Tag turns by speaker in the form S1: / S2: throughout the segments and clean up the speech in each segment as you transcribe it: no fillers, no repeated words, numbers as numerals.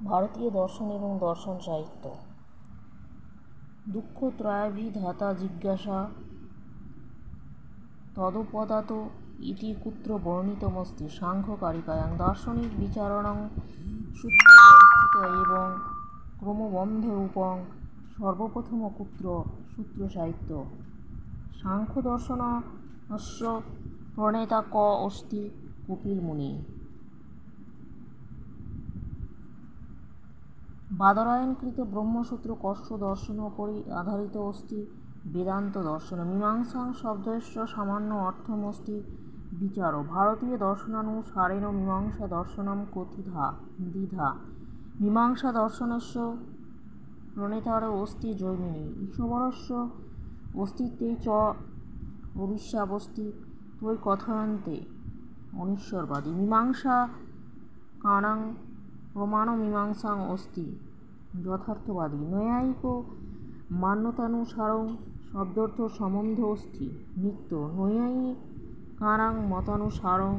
S1: ভারতীয় দর্শন এবং দর্শন সাহিত্য। দুঃখত্রয়াভিধাতা জিজ্ঞাসা তদুপদাত ইতি কুত্র বর্ণিতমস্তি সাংখ্যকারিকায়াং দার্শনিক বিচারণং সূত্রবৈস্থিত এবং ক্রমবন্ধরূপং সর্বপ্রথম কুত্র সূত্রসাহিত্য। সাংখ্যদর্শনস্য প্রণেতা ক অস্তি? কপিলমুনি। বাদরায়ণকৃত ব্রহ্মসূত্র কস্য দর্শনোপরি আধারিত অস্তি বেদান্ত দর্শন। মীমাংসাং শব্দস্য সামান্য অর্থমস্তি বিচারো। ভারতীয় দর্শনানুসারেণ মীমাংসা দর্শনম কথিতা দ্বিধা। মীমাংসা দর্শনস্য প্রণেতার অস্তি জৈমিনী। ঈশ্বরস্য অস্তিত্বে চ অবিশ্বাবস্তি তৈ কথয়ন্তে অনীশ্বরবাদী। মীমাংসা কানাং প্রমাণমীমাংসাং অস্তি যথার্থবাদী। নৈয়ায়িক মান্যতানুসারং শব্দর্থ সম্বন্ধ অস্তি নিত্য। নৈয়ায়িকানাং মতানুসারং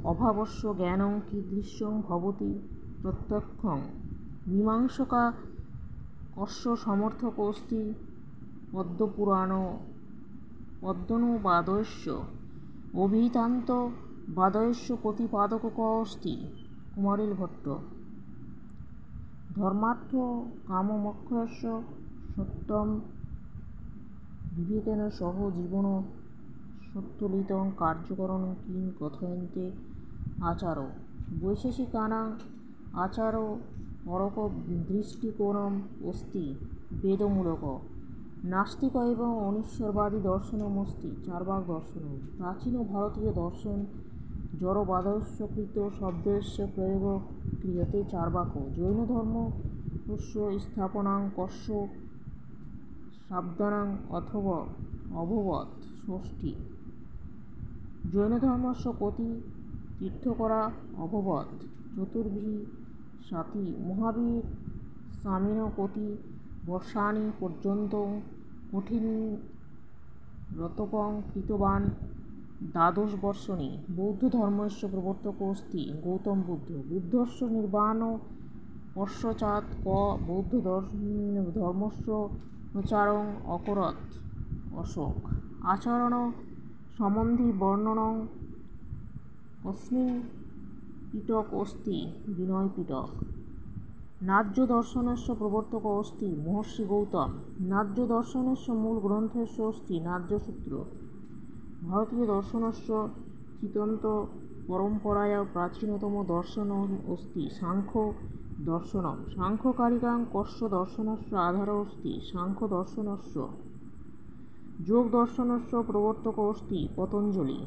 S1: অভাবস্য জ্ঞানং কীদৃশং ভবতি প্রত্যক্ষং। মীমাংসকা কস্য সমর্থক অস্তি? পদ্মপুরাণ পদ্মনুবাদস্য। অভিহিতান্ত বাদস্য প্রতিপাদক ক অস্তি? কুমারিল ভট্ট। ধর্মার্থ কামমোক্ষস্য সত্যম বিবেকেন সহ জীবন সত্তুলিতং কার্যকরণ কিং কথয়ন্তে আচারো। বৈশেষিকানাং আচারো পরক দৃষ্টিকোণম অস্তি বেদমূলক। নাস্তিক এবং অনীশ্বরবাদী দর্শনমস্তি চার্বাক দর্শনম। প্রাচীন ভারতীয় দর্শন জড়বাদস্য কৃত শব্দস্য প্রয়োগ ক্রিয়তে চার্বাক। জৈনধর্মস্য স্থাপনাং কস্য শাব্দানাং অভবৎ ষষ্ঠী। জৈনধর্মস্য কতি তীর্থঙ্করা অভবৎ চতুর্ভিঃ সাতি। মহাবীর স্বামিন কতি বর্ষাণি পর্যন্তং কঠিনতপং কৃতবান দ্বাদশ বর্ষণি। বৌদ্ধধর্মস্য প্রবর্তক অস্তি গৌতম বুদ্ধ। বুদ্ধস্য নির্বাণ পশ্চাৎ ক বৌদ্ধধর্মস্য প্রচারং অকরৎ অশোক। আচরণ সম্বন্ধি বর্ণনং কস্মিন পিটক অস্তি? বিনয় পিটক। ন্যায্য দর্শনস্য প্রবর্তক অস্তি মহর্ষি গৌতম। ন্যায্য দর্শনস্য মূল গ্রন্থস্য অস্তি ন্যায্যসূত্র। ভারতীয় দর্শনস্য চিতন্ত পরম্পরায়া প্রাচীনতম দর্শনম অস্তি সাংখ্য দর্শনম। সাংখ্যকারিকাং কস্য দর্শনস্য আধার অস্তি? সাংখ্যদর্শনস্য। যোগদর্শনস্য প্রবর্তক অস্তি পতঞ্জলি।